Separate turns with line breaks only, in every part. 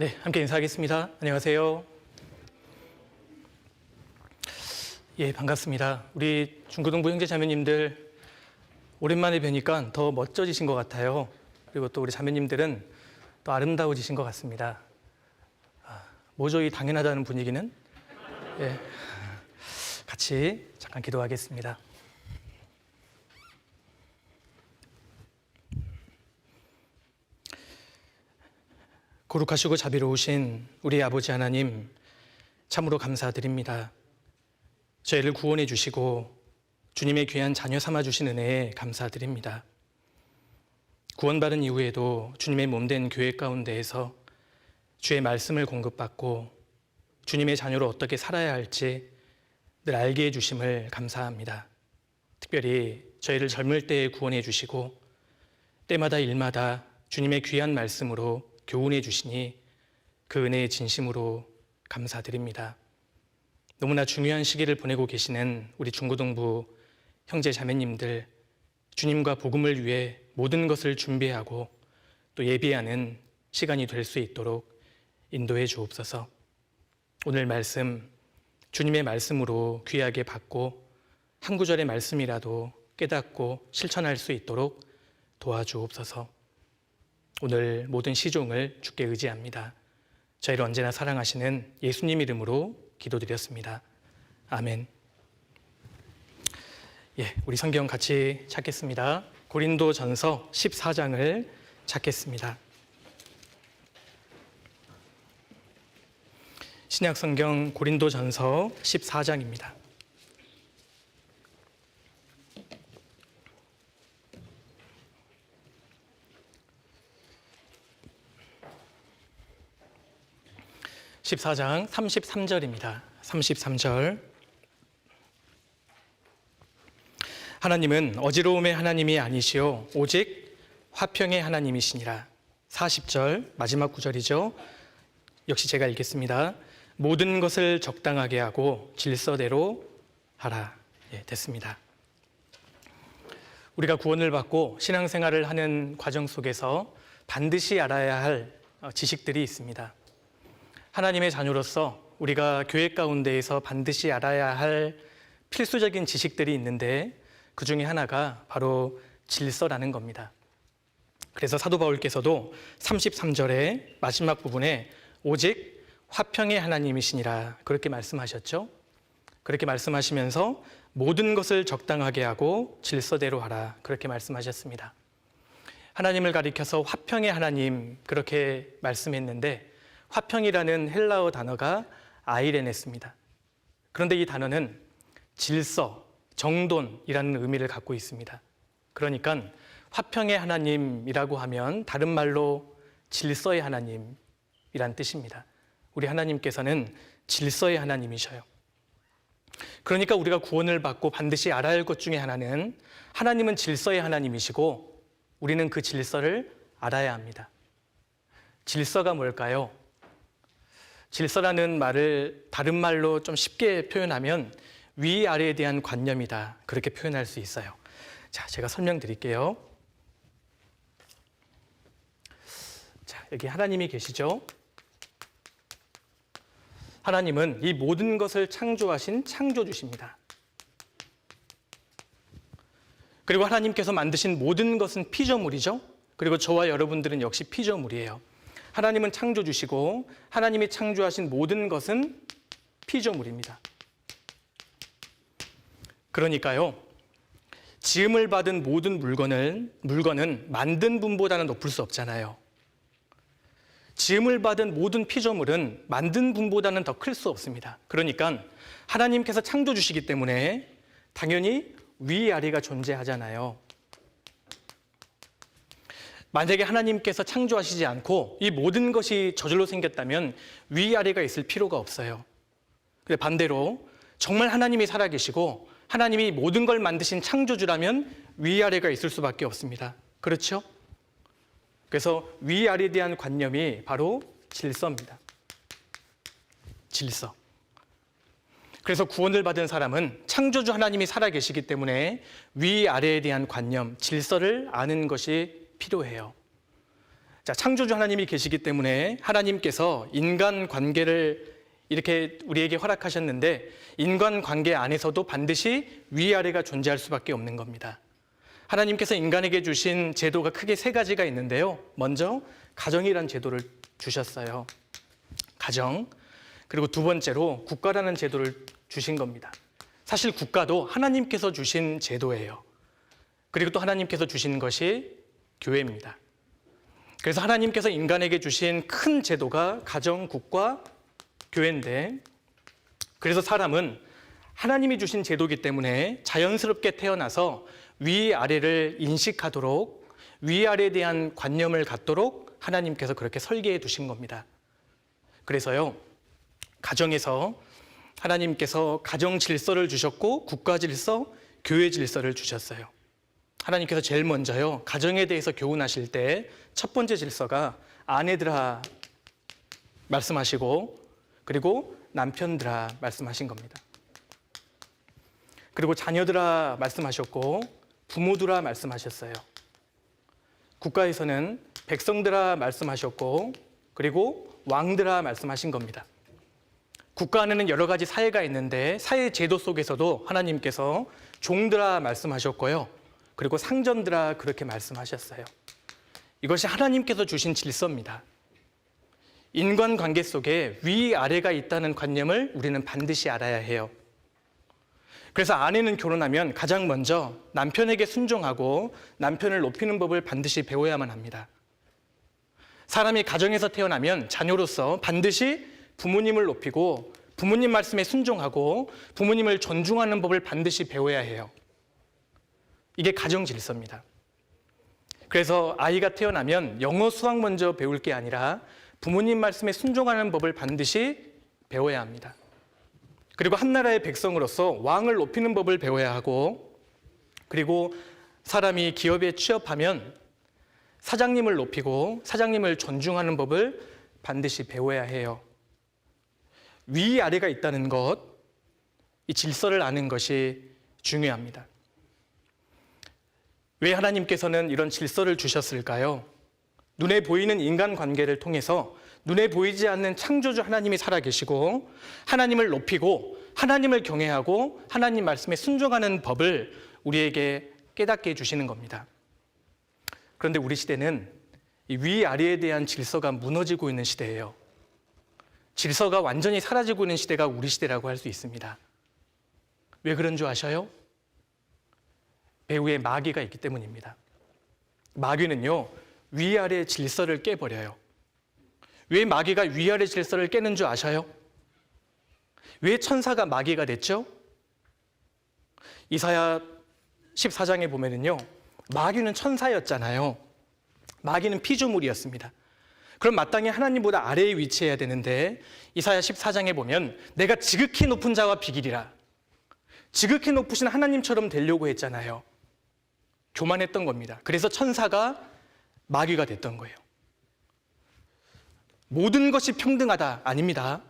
네, 함께 인사하겠습니다. 안녕하세요. 예, 반갑습니다. 우리 중고등부 형제 자매님들 오랜만에 뵈니까 더 멋져지신 것 같아요. 그리고 또 우리 자매님들은 또 아름다워지신 것 같습니다. 뭐죠, 이 당연하다는 분위기는? 예, 같이 잠깐 기도하겠습니다. 거룩하시고 자비로우신 우리 아버지 하나님, 참으로 감사드립니다. 저희를 구원해 주시고 주님의 귀한 자녀 삼아 주신 은혜에 감사드립니다. 구원받은 이후에도 주님의 몸된 교회 가운데에서 주의 말씀을 공급받고 주님의 자녀로 어떻게 살아야 할지 늘 알게 해주심을 감사합니다. 특별히 저희를 젊을 때에 구원해 주시고 때마다 일마다 주님의 귀한 말씀으로 교훈해 주시니 그 은혜의 진심으로 감사드립니다. 너무나 중요한 시기를 보내고 계시는 우리 중고등부 형제 자매님들, 주님과 복음을 위해 모든 것을 준비하고 또 예비하는 시간이 될 수 있도록 인도해 주옵소서. 오늘 말씀, 주님의 말씀으로 귀하게 받고 한 구절의 말씀이라도 깨닫고 실천할 수 있도록 도와주옵소서. 오늘 모든 시종을 주께 의지합니다. 저희를 언제나 사랑하시는 예수님 이름으로 기도드렸습니다. 아멘. 예, 우리 성경 같이 찾겠습니다. 고린도전서 14장을 찾겠습니다. 신약성경 고린도전서 14장입니다. (14장) 33절입니다. 33절. 하나님은 어지러움의 하나님이 아니시오 오직 화평의 하나님이시니라. 40절 마지막 구절이죠. 역시 제가 읽겠습니다. 모든 것을 적당하게 하고 질서대로 하라. 예, 됐습니다. 우리가 구원을 받고 신앙생활을 하는 과정 속에서 반드시 알아야 할 지식들이 있습니다. 하나님의 자녀로서 우리가 교회 가운데에서 반드시 알아야 할 필수적인 지식들이 있는데 그 중에 하나가 바로 질서라는 겁니다. 그래서 사도 바울께서도 33절의 마지막 부분에 오직 화평의 하나님이시니라 그렇게 말씀하셨죠. 그렇게 말씀하시면서 모든 것을 적당하게 하고 질서대로 하라 그렇게 말씀하셨습니다. 하나님을 가리켜서 화평의 하나님 그렇게 말씀했는데 화평이라는 헬라어 단어가 아이레네스입니다. 그런데 이 단어는 질서, 정돈이라는 의미를 갖고 있습니다. 그러니까 화평의 하나님이라고 하면 다른 말로 질서의 하나님이란 뜻입니다. 우리 하나님께서는 질서의 하나님이셔요. 그러니까 우리가 구원을 받고 반드시 알아야 할 것 중에 하나는 하나님은 질서의 하나님이시고 우리는 그 질서를 알아야 합니다. 질서가 뭘까요? 질서라는 말을 다른 말로 좀 쉽게 표현하면 위아래에 대한 관념이다 그렇게 표현할 수 있어요. 자, 제가 설명드릴게요. 자, 여기 하나님이 계시죠? 하나님은 이 모든 것을 창조하신 창조주십니다. 그리고 하나님께서 만드신 모든 것은 피조물이죠. 그리고 저와 여러분들은 역시 피조물이에요. 하나님은 창조주시고 하나님이 창조하신 모든 것은 피조물입니다. 그러니까요, 지음을 받은 모든 물건은 만든 분보다는 높을 수 없잖아요. 지음을 받은 모든 피조물은 만든 분보다는 더 클 수 없습니다. 그러니까 하나님께서 창조주시기 때문에 당연히 위아래가 존재하잖아요. 만약에 하나님께서 창조하시지 않고 이 모든 것이 저절로 생겼다면 위아래가 있을 필요가 없어요. 근데 반대로 정말 하나님이 살아계시고 하나님이 모든 걸 만드신 창조주라면 위아래가 있을 수밖에 없습니다. 그렇죠? 그래서 위아래에 대한 관념이 바로 질서입니다. 질서. 그래서 구원을 받은 사람은 창조주 하나님이 살아계시기 때문에 위아래에 대한 관념, 질서를 아는 것이 필요해요. 자, 창조주 하나님이 계시기 때문에 하나님께서 인간 관계를 이렇게 우리에게 허락하셨는데 인간 관계 안에서도 반드시 위아래가 존재할 수밖에 없는 겁니다. 하나님께서 인간에게 주신 제도가 크게 세 가지가 있는데요. 먼저 가정이란 제도를 주셨어요. 가정. 그리고 두 번째로 국가라는 제도를 주신 겁니다. 사실 국가도 하나님께서 주신 제도예요. 그리고 또 하나님께서 주신 것이 교회입니다. 그래서 하나님께서 인간에게 주신 큰 제도가 가정, 국가, 교회인데, 그래서 사람은 하나님이 주신 제도이기 때문에 자연스럽게 태어나서 위아래를 인식하도록, 위아래에 대한 관념을 갖도록 하나님께서 그렇게 설계해 두신 겁니다. 그래서요, 가정에서 하나님께서 가정 질서를 주셨고 국가 질서, 교회 질서를 주셨어요. 하나님께서 제일 먼저요, 가정에 대해서 교훈하실 때 첫 번째 질서가 아내들아 말씀하시고, 그리고 남편들아 말씀하신 겁니다. 그리고 자녀들아 말씀하셨고, 부모들아 말씀하셨어요. 국가에서는 백성들아 말씀하셨고, 그리고 왕들아 말씀하신 겁니다. 국가 안에는 여러 가지 사회가 있는데 사회 제도 속에서도 하나님께서 종들아 말씀하셨고요. 그리고 상전들아 그렇게 말씀하셨어요. 이것이 하나님께서 주신 질서입니다. 인간관계 속에 위아래가 있다는 관념을 우리는 반드시 알아야 해요. 그래서 아내는 결혼하면 가장 먼저 남편에게 순종하고 남편을 높이는 법을 반드시 배워야만 합니다. 사람이 가정에서 태어나면 자녀로서 반드시 부모님을 높이고 부모님 말씀에 순종하고 부모님을 존중하는 법을 반드시 배워야 해요. 이게 가정 질서입니다. 그래서 아이가 태어나면 영어, 수학 먼저 배울 게 아니라 부모님 말씀에 순종하는 법을 반드시 배워야 합니다. 그리고 한 나라의 백성으로서 왕을 높이는 법을 배워야 하고, 그리고 사람이 기업에 취업하면 사장님을 높이고 사장님을 존중하는 법을 반드시 배워야 해요. 위아래가 있다는 것, 이 질서를 아는 것이 중요합니다. 왜 하나님께서는 이런 질서를 주셨을까요? 눈에 보이는 인간관계를 통해서 눈에 보이지 않는 창조주 하나님이 살아계시고 하나님을 높이고 하나님을 경외하고 하나님 말씀에 순종하는 법을 우리에게 깨닫게 해주시는 겁니다. 그런데 우리 시대는 이 위아래에 대한 질서가 무너지고 있는 시대예요. 질서가 완전히 사라지고 있는 시대가 우리 시대라고 할 수 있습니다. 왜 그런 줄 아셔요? 배후에 마귀가 있기 때문입니다. 마귀는요, 위아래 질서를 깨버려요. 왜 마귀가 위아래 질서를 깨는 줄 아셔요? 왜 천사가 마귀가 됐죠? 이사야 14장에 보면은요, 마귀는 천사였잖아요. 마귀는 피조물이었습니다. 그럼 마땅히 하나님보다 아래에 위치해야 되는데 이사야 14장에 보면 내가 지극히 높은 자와 비기리라. 지극히 높으신 하나님처럼 되려고 했잖아요. 교만했던 겁니다. 그래서 천사가 마귀가 됐던 거예요. 모든 것이 평등하다 아닙니다.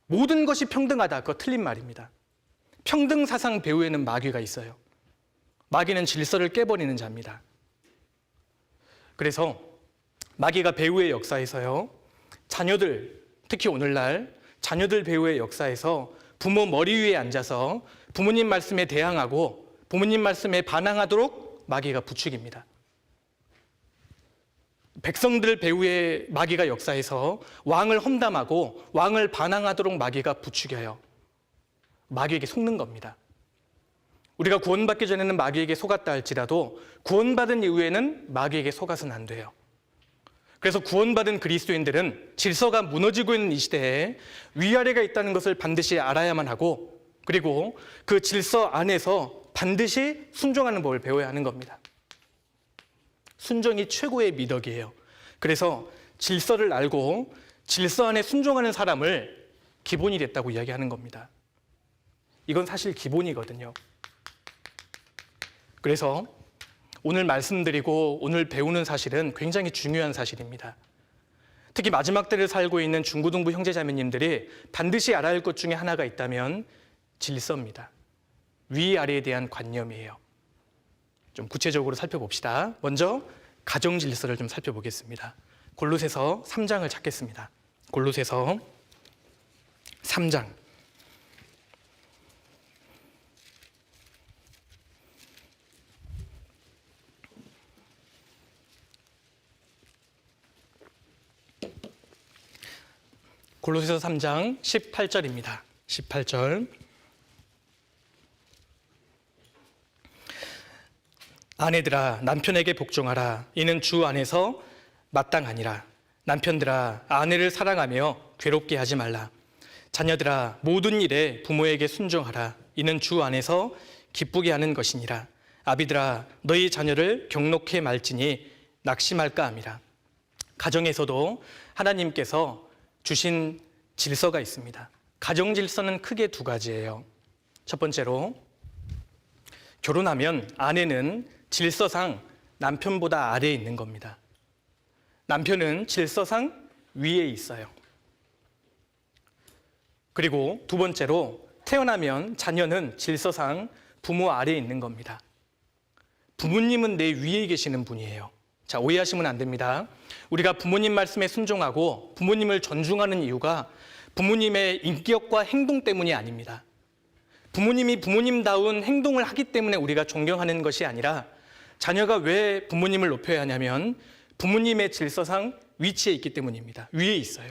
모든 것이 평등하다, 그거 틀린 말입니다. 평등 사상 배후에는 마귀가 있어요. 마귀는 질서를 깨버리는 자입니다. 그래서 마귀가 배후의 역사에서요, 자녀들, 특히 오늘날 자녀들 배후의 역사에서 부모 머리 위에 앉아서 부모님 말씀에 대항하고 부모님 말씀에 반항하도록 마귀가 부추깁니다. 백성들 배후의 마귀가 역사에서 왕을 험담하고 왕을 반항하도록 마귀가 부추겨요. 마귀에게 속는 겁니다. 우리가 구원받기 전에는 마귀에게 속았다 할지라도 구원받은 이후에는 마귀에게 속아서는 안 돼요. 그래서 구원받은 그리스도인들은 질서가 무너지고 있는 이 시대에 위아래가 있다는 것을 반드시 알아야만 하고, 그리고 그 질서 안에서 반드시 순종하는 법을 배워야 하는 겁니다. 순종이 최고의 미덕이에요. 그래서 질서를 알고 질서 안에 순종하는 사람을 기본이 됐다고 이야기하는 겁니다. 이건 사실 기본이거든요. 그래서 오늘 말씀드리고 오늘 배우는 사실은 굉장히 중요한 사실입니다. 특히 마지막 때를 살고 있는 중고등부 형제자매님들이 반드시 알아야 할 것 중에 하나가 있다면 질서입니다. 위아래에 대한 관념이에요. 좀 구체적으로 살펴봅시다. 먼저 가정 질서를 좀 살펴보겠습니다. 골로새서 3장을 찾겠습니다. 골로새서 3장. 골로새서 3장 18절입니다. 18절. 아내들아 남편에게 복종하라. 이는 주 안에서 마땅하니라. 남편들아 아내를 사랑하며 괴롭게 하지 말라. 자녀들아 모든 일에 부모에게 순종하라. 이는 주 안에서 기쁘게 하는 것이니라. 아비들아 너희 자녀를 경록해 말지니 낙심할까 함이라. 가정에서도 하나님께서 주신 질서가 있습니다. 가정 질서는 크게 두 가지예요. 첫 번째로, 결혼하면 아내는 질서상 남편보다 아래에 있는 겁니다. 남편은 질서상 위에 있어요. 그리고 두 번째로, 태어나면 자녀는 질서상 부모 아래에 있는 겁니다. 부모님은 내 위에 계시는 분이에요. 자, 오해하시면 안 됩니다. 우리가 부모님 말씀에 순종하고 부모님을 존중하는 이유가 부모님의 인격과 행동 때문이 아닙니다. 부모님이 부모님다운 행동을 하기 때문에 우리가 존경하는 것이 아니라, 자녀가 왜 부모님을 높여야 하냐면 부모님의 질서상 위치에 있기 때문입니다. 위에 있어요.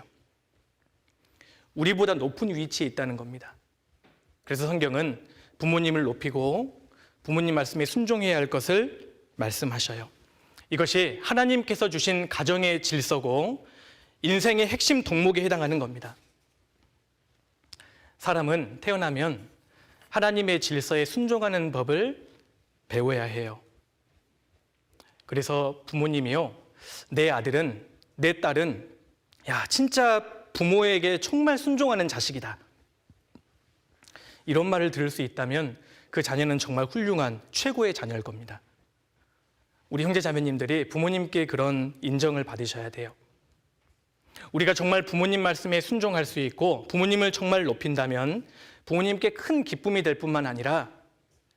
우리보다 높은 위치에 있다는 겁니다. 그래서 성경은 부모님을 높이고 부모님 말씀에 순종해야 할 것을 말씀하셔요. 이것이 하나님께서 주신 가정의 질서고 인생의 핵심 덕목에 해당하는 겁니다. 사람은 태어나면 하나님의 질서에 순종하는 법을 배워야 해요. 그래서 부모님이요, 내 아들은, 내 딸은 야 진짜 부모에게 정말 순종하는 자식이다, 이런 말을 들을 수 있다면 그 자녀는 정말 훌륭한 최고의 자녀일 겁니다. 우리 형제 자매님들이 부모님께 그런 인정을 받으셔야 돼요. 우리가 정말 부모님 말씀에 순종할 수 있고 부모님을 정말 높인다면 부모님께 큰 기쁨이 될 뿐만 아니라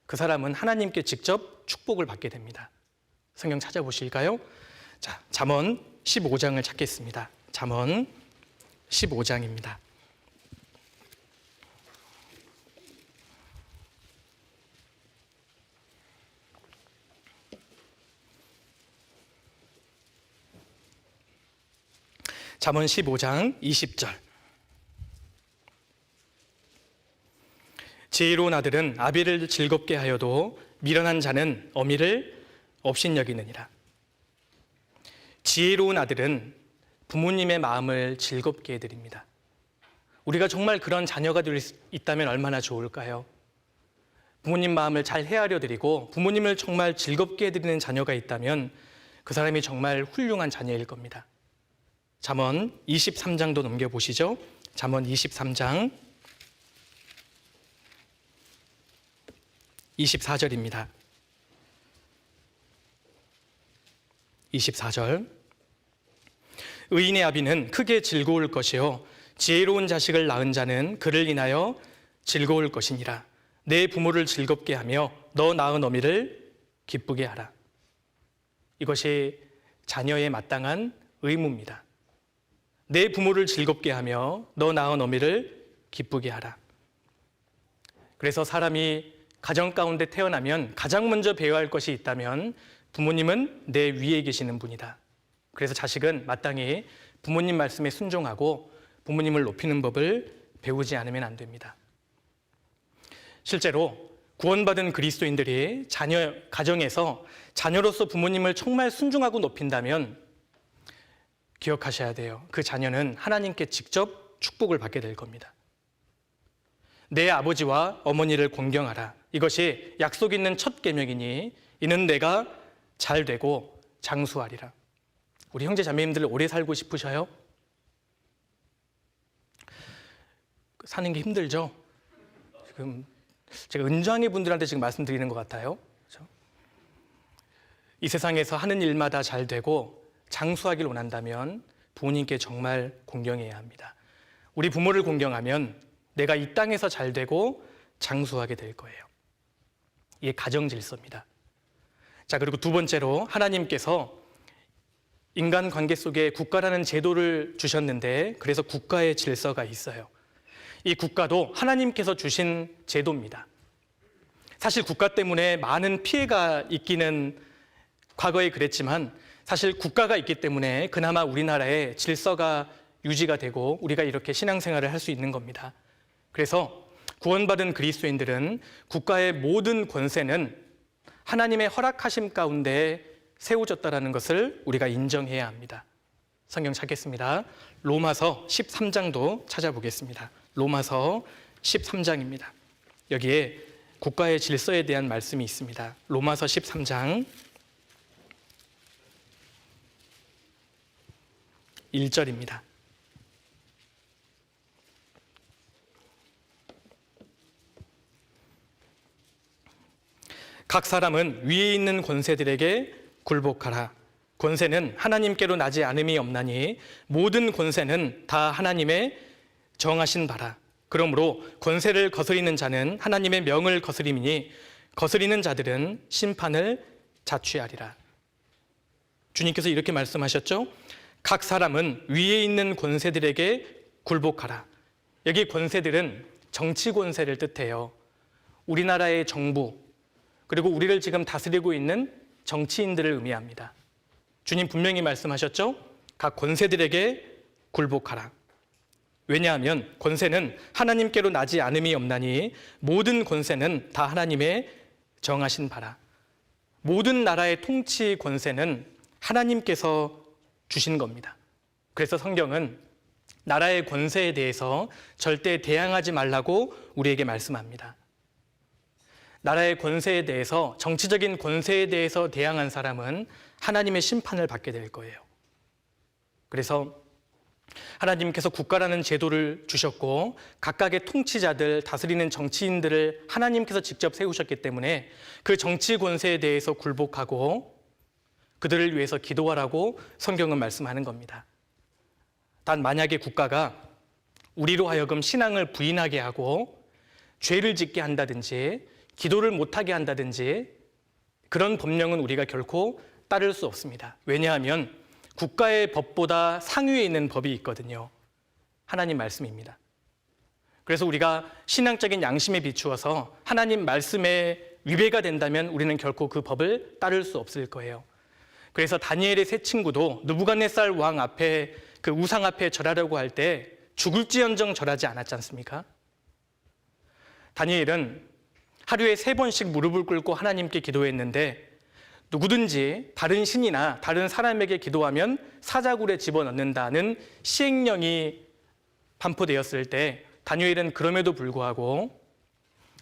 그 사람은 하나님께 직접 축복을 받게 됩니다. 성경 찾아보실까요? 자, 잠언 15장을 찾겠습니다. 잠언 15장입니다. 잠언 15장 20절. 지혜로운 아들은 아비를 즐겁게 하여도 미련한 자는 어미를 업신여기느니라. 지혜로운 아들은 부모님의 마음을 즐겁게 해드립니다. 우리가 정말 그런 자녀가 될 수 있다면 얼마나 좋을까요? 부모님 마음을 잘 헤아려 드리고 부모님을 정말 즐겁게 해드리는 자녀가 있다면 그 사람이 정말 훌륭한 자녀일 겁니다. 잠언 23장도 넘겨보시죠. 잠언 23장 24절입니다. 24절. 의인의 아비는 크게 즐거울 것이요 지혜로운 자식을 낳은 자는 그를 인하여 즐거울 것이니라. 내 부모를 즐겁게 하며 너 낳은 어미를 기쁘게 하라. 이것이 자녀의 마땅한 의무입니다. 내 부모를 즐겁게 하며 너 낳은 어미를 기쁘게 하라. 그래서 사람이 가정 가운데 태어나면 가장 먼저 배워야 할 것이 있다면 부모님은 내 위에 계시는 분이다. 그래서 자식은 마땅히 부모님 말씀에 순종하고 부모님을 높이는 법을 배우지 않으면 안 됩니다. 실제로 구원받은 그리스도인들이 가정에서 자녀로서 부모님을 정말 순종하고 높인다면 기억하셔야 돼요. 그 자녀는 하나님께 직접 축복을 받게 될 겁니다. 내 아버지와 어머니를 공경하라. 이것이 약속 있는 첫 계명이니 이는 내가 잘 되고 장수하리라. 우리 형제 자매님들 오래 살고 싶으셔요? 사는 게 힘들죠? 지금 제가 은장의 분들한테 지금 말씀드리는 것 같아요. 그렇죠? 이 세상에서 하는 일마다 잘 되고 장수하길 원한다면 부모님께 정말 공경해야 합니다. 우리 부모를 공경하면 내가 이 땅에서 잘 되고 장수하게 될 거예요. 이게 가정 질서입니다. 자, 그리고 두 번째로 하나님께서 인간 관계 속에 국가라는 제도를 주셨는데 그래서 국가의 질서가 있어요. 이 국가도 하나님께서 주신 제도입니다. 사실 국가 때문에 많은 피해가 있기는 과거에 그랬지만 사실 국가가 있기 때문에 그나마 우리나라의 질서가 유지가 되고 우리가 이렇게 신앙생활을 할 수 있는 겁니다. 그래서 구원받은 그리스도인들은 국가의 모든 권세는 하나님의 허락하심 가운데 세워졌다는 것을 우리가 인정해야 합니다. 성경 찾겠습니다. 로마서 13장도 찾아보겠습니다. 로마서 13장입니다. 여기에 국가의 질서에 대한 말씀이 있습니다. 로마서 13장 1절입니다. 각 사람은 위에 있는 권세들에게 굴복하라. 권세는 하나님께로 나지 않음이 없나니 모든 권세는 다 하나님의 정하신 바라. 그러므로 권세를 거스리는 자는 하나님의 명을 거스림이니 거스리는 자들은 심판을 자취하리라. 주님께서 이렇게 말씀하셨죠. 각 사람은 위에 있는 권세들에게 굴복하라. 여기 권세들은 정치 권세를 뜻해요. 우리나라의 정부 그리고 우리를 지금 다스리고 있는 정치인들을 의미합니다. 주님 분명히 말씀하셨죠. 각 권세들에게 굴복하라. 왜냐하면 권세는 하나님께로 나지 않음이 없나니 모든 권세는 다 하나님의 정하신 바라. 모든 나라의 통치 권세는 하나님께서 주신 겁니다. 그래서 성경은 나라의 권세에 대해서 절대 대항하지 말라고 우리에게 말씀합니다. 나라의 권세에 대해서, 정치적인 권세에 대해서 대항한 사람은 하나님의 심판을 받게 될 거예요. 그래서 하나님께서 국가라는 제도를 주셨고 각각의 통치자들, 다스리는 정치인들을 하나님께서 직접 세우셨기 때문에 그 정치 권세에 대해서 굴복하고 그들을 위해서 기도하라고 성경은 말씀하는 겁니다. 단 만약에 국가가 우리로 하여금 신앙을 부인하게 하고 죄를 짓게 한다든지 기도를 못하게 한다든지 그런 법령은 우리가 결코 따를 수 없습니다. 왜냐하면 국가의 법보다 상위에 있는 법이 있거든요. 하나님 말씀입니다. 그래서 우리가 신앙적인 양심에 비추어서 하나님 말씀에 위배가 된다면 우리는 결코 그 법을 따를 수 없을 거예요. 그래서 다니엘의 세 친구도 느부갓네살 왕 앞에 그 우상 앞에 절하려고 할 때 죽을지언정 절하지 않았지 않습니까? 다니엘은 하루에 3번씩 무릎을 꿇고 하나님께 기도했는데 누구든지 다른 신이나 다른 사람에게 기도하면 사자굴에 집어넣는다는 시행령이 반포되었을 때 다니엘은 그럼에도 불구하고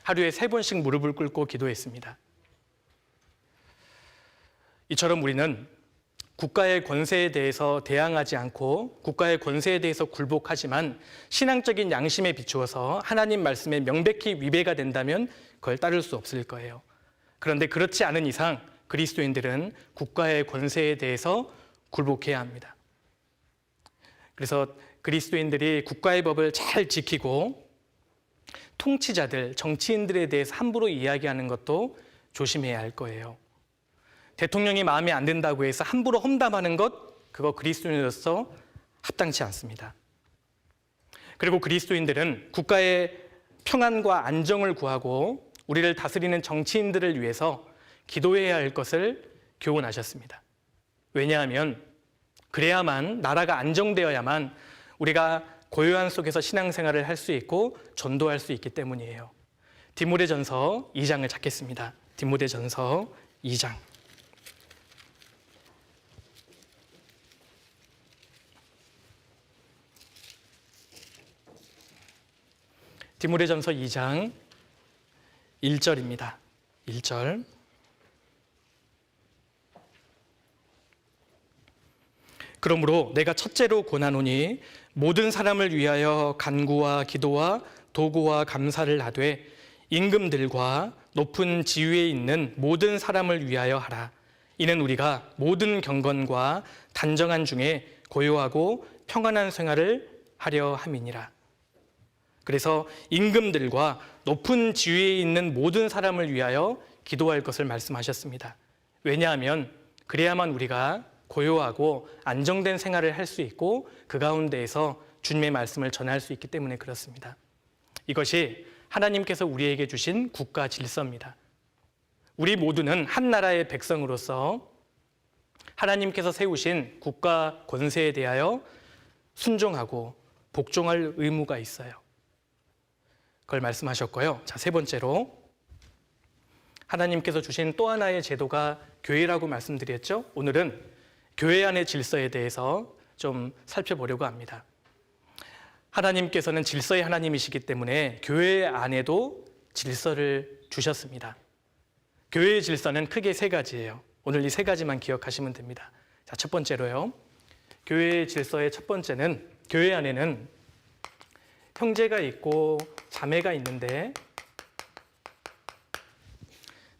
하루에 3번씩 무릎을 꿇고 기도했습니다. 이처럼 우리는 국가의 권세에 대해서 대항하지 않고 국가의 권세에 대해서 굴복하지만 신앙적인 양심에 비추어서 하나님 말씀에 명백히 위배가 된다면 그걸 따를 수 없을 거예요. 그런데 그렇지 않은 이상 그리스도인들은 국가의 권세에 대해서 굴복해야 합니다. 그래서 그리스도인들이 국가의 법을 잘 지키고 통치자들, 정치인들에 대해서 함부로 이야기하는 것도 조심해야 할 거예요. 대통령이 마음에 안 든다고 해서 함부로 험담하는 것, 그거 그리스도인으로서 합당치 않습니다. 그리고 그리스도인들은 국가의 평안과 안정을 구하고 우리를 다스리는 정치인들을 위해서 기도해야 할 것을 교훈하셨습니다. 왜냐하면 그래야만 나라가 안정되어야만 우리가 고요한 속에서 신앙생활을 할 수 있고 전도할 수 있기 때문이에요. 디모데전서 2장을 찾겠습니다. 디모데전서 2장. 디모데전서 2장 1절입니다. 1절. 그러므로 내가 첫째로 권하노니 모든 사람을 위하여 간구와 기도와 도구와 감사를 하되 임금들과 높은 지위에 있는 모든 사람을 위하여 하라. 이는 우리가 모든 경건과 단정한 중에 고요하고 평안한 생활을 하려 함이니라. 그래서 임금들과 높은 지위에 있는 모든 사람을 위하여 기도할 것을 말씀하셨습니다. 왜냐하면 그래야만 우리가 고요하고 안정된 생활을 할 수 있고 그 가운데에서 주님의 말씀을 전할 수 있기 때문에 그렇습니다. 이것이 하나님께서 우리에게 주신 국가 질서입니다. 우리 모두는 한 나라의 백성으로서 하나님께서 세우신 국가 권세에 대하여 순종하고 복종할 의무가 있어요. 그걸 말씀하셨고요. 자, 세 번째로 하나님께서 주신 또 하나의 제도가 교회라고 말씀드렸죠. 오늘은 교회 안의 질서에 대해서 좀 살펴보려고 합니다. 하나님께서는 질서의 하나님이시기 때문에 교회 안에도 질서를 주셨습니다. 교회의 질서는 크게 세 가지예요. 오늘 이 세 가지만 기억하시면 됩니다. 자, 첫 번째로요. 교회의 질서의 첫 번째는 교회 안에는 형제가 있고 자매가 있는데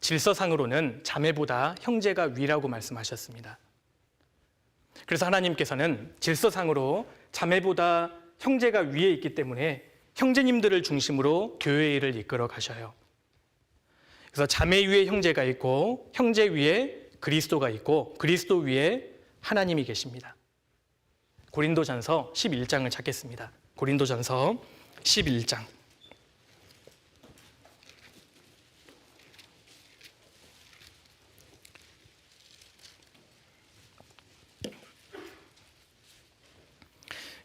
질서상으로는 자매보다 형제가 위라고 말씀하셨습니다. 그래서 하나님께서는 질서상으로 자매보다 형제가 위에 있기 때문에 형제님들을 중심으로 교회의 일을 이끌어 가셔요. 그래서 자매 위에 형제가 있고 형제 위에 그리스도가 있고 그리스도 위에 하나님이 계십니다. 고린도전서 11장을 찾겠습니다. 고린도전서 11장.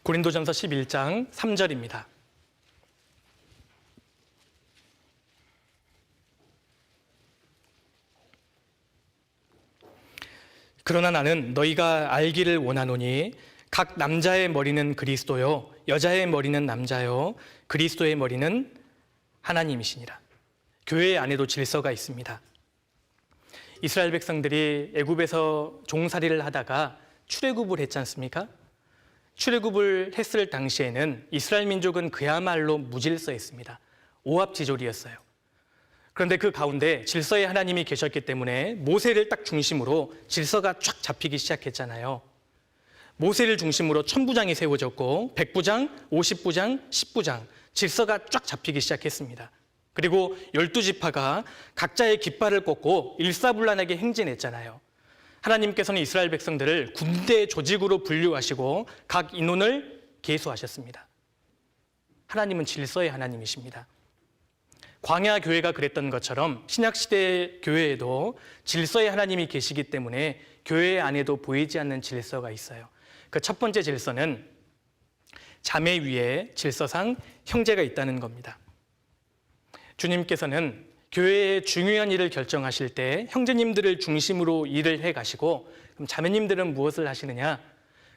고린도전서 11장 3절입니다. 그러나 나는 너희가 알기를 원하노니 각 남자의 머리는 그리스도요 여자의 머리는 남자요 그리스도의 머리는 하나님이시니라. 교회 안에도 질서가 있습니다. 이스라엘 백성들이 애굽에서 종살이를 하다가 출애굽을 했지 않습니까? 출애굽을 했을 당시에는 이스라엘 민족은 그야말로 무질서했습니다. 오합지졸이었어요. 그런데 그 가운데 질서의 하나님이 계셨기 때문에 모세를 딱 중심으로 질서가 쫙 잡히기 시작했잖아요. 모세를 중심으로 1000부장이 세워졌고 100부장, 50부장, 10부장 질서가 쫙 잡히기 시작했습니다. 그리고 12지파가 각자의 깃발을 꽂고 일사불란하게 행진했잖아요. 하나님께서는 이스라엘 백성들을 군대 조직으로 분류하시고 각 인원을 계수하셨습니다. 하나님은 질서의 하나님이십니다. 광야 교회가 그랬던 것처럼 신약시대 교회에도 질서의 하나님이 계시기 때문에 교회 안에도 보이지 않는 질서가 있어요. 그 첫 번째 질서는 자매 위에 질서상 형제가 있다는 겁니다. 주님께서는 교회의 중요한 일을 결정하실 때 형제님들을 중심으로 일을 해가시고 그럼 자매님들은 무엇을 하시느냐?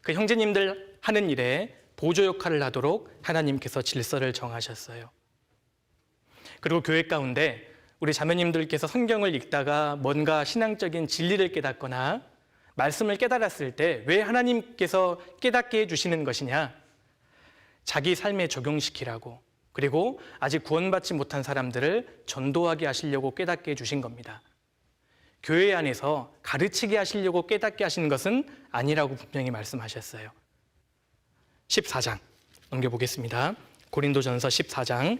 그 형제님들 하는 일에 보조 역할을 하도록 하나님께서 질서를 정하셨어요. 그리고 교회 가운데 우리 자매님들께서 성경을 읽다가 뭔가 신앙적인 진리를 깨닫거나 말씀을 깨달았을 때 왜 하나님께서 깨닫게 해주시는 것이냐? 자기 삶에 적용시키라고, 그리고 아직 구원받지 못한 사람들을 전도하게 하시려고 깨닫게 해주신 겁니다. 교회 안에서 가르치게 하시려고 깨닫게 하시는 것은 아니라고 분명히 말씀하셨어요. 14장 넘겨보겠습니다. 고린도전서 14장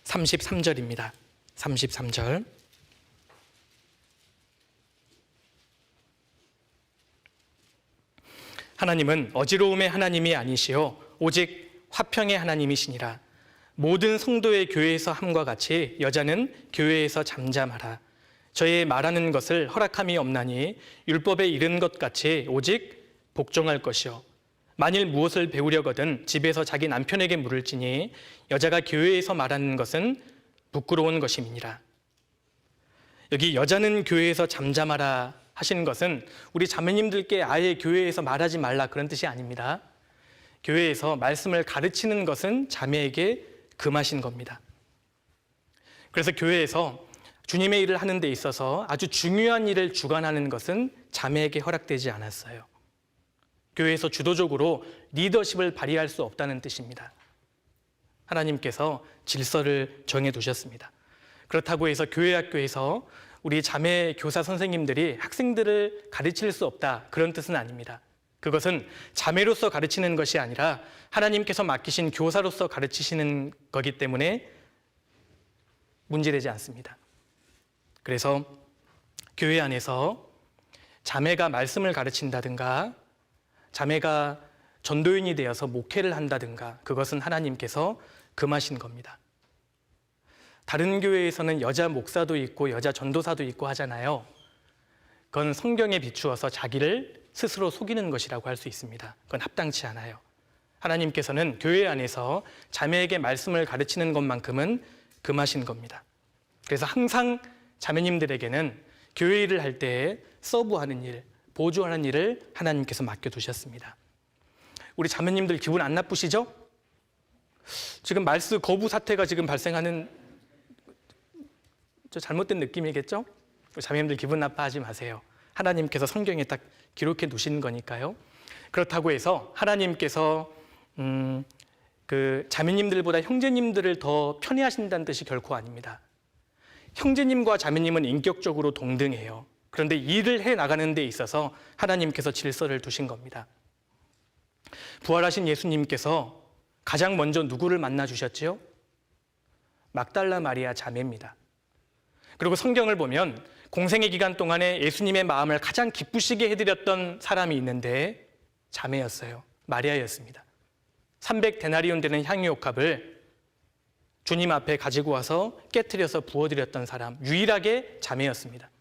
33절입니다. 33절. 하나님은 어지러움의 하나님이 아니시오 오직 화평의 하나님이시니라. 모든 성도의 교회에서 함과 같이 여자는 교회에서 잠잠하라. 저의 말하는 것을 허락함이 없나니 율법에 이른 것 같이 오직 복종할 것이요. 만일 무엇을 배우려거든 집에서 자기 남편에게 물을지니 여자가 교회에서 말하는 것은 부끄러운 것임이니라. 여기 여자는 교회에서 잠잠하라 하시는 것은 우리 자매님들께 아예 교회에서 말하지 말라 그런 뜻이 아닙니다. 교회에서 말씀을 가르치는 것은 자매에게 금하신 겁니다. 그래서 교회에서 주님의 일을 하는 데 있어서 아주 중요한 일을 주관하는 것은 자매에게 허락되지 않았어요. 교회에서 주도적으로 리더십을 발휘할 수 없다는 뜻입니다. 하나님께서 질서를 정해두셨습니다. 그렇다고 해서 교회 학교에서 우리 자매 교사 선생님들이 학생들을 가르칠 수 없다 그런 뜻은 아닙니다. 그것은 자매로서 가르치는 것이 아니라 하나님께서 맡기신 교사로서 가르치시는 거기 때문에 문제되지 않습니다. 그래서 교회 안에서 자매가 말씀을 가르친다든가 자매가 전도인이 되어서 목회를 한다든가 그것은 하나님께서 금하신 겁니다. 다른 교회에서는 여자 목사도 있고 여자 전도사도 있고 하잖아요. 그건 성경에 비추어서 자기를 스스로 속이는 것이라고 할 수 있습니다. 그건 합당치 않아요. 하나님께서는 교회 안에서 자매에게 말씀을 가르치는 것만큼은 금하신 겁니다. 그래서 항상 자매님들에게는 교회 일을 할 때 서브하는 일, 보조하는 일을 하나님께서 맡겨두셨습니다. 우리 자매님들 기분 안 나쁘시죠? 지금 말씀 거부 사태가 지금 발생하는 저 잘못된 느낌이겠죠? 자매님들 기분 나빠하지 마세요. 하나님께서 성경에 딱 기록해 두신 거니까요. 그렇다고 해서 하나님께서 그 자매님들보다 형제님들을 더 편애하신다는 뜻이 결코 아닙니다. 형제님과 자매님은 인격적으로 동등해요. 그런데 일을 해 나가는 데 있어서 하나님께서 질서를 두신 겁니다. 부활하신 예수님께서 가장 먼저 누구를 만나 주셨지요? 막달라 마리아 자매입니다. 그리고 성경을 보면 공생의 기간 동안에 예수님의 마음을 가장 기쁘시게 해드렸던 사람이 있는데 자매였어요. 마리아였습니다. 300데나리온 되는 향유옥합을 주님 앞에 가지고 와서 깨트려서 부어드렸던 사람, 유일하게 자매였습니다.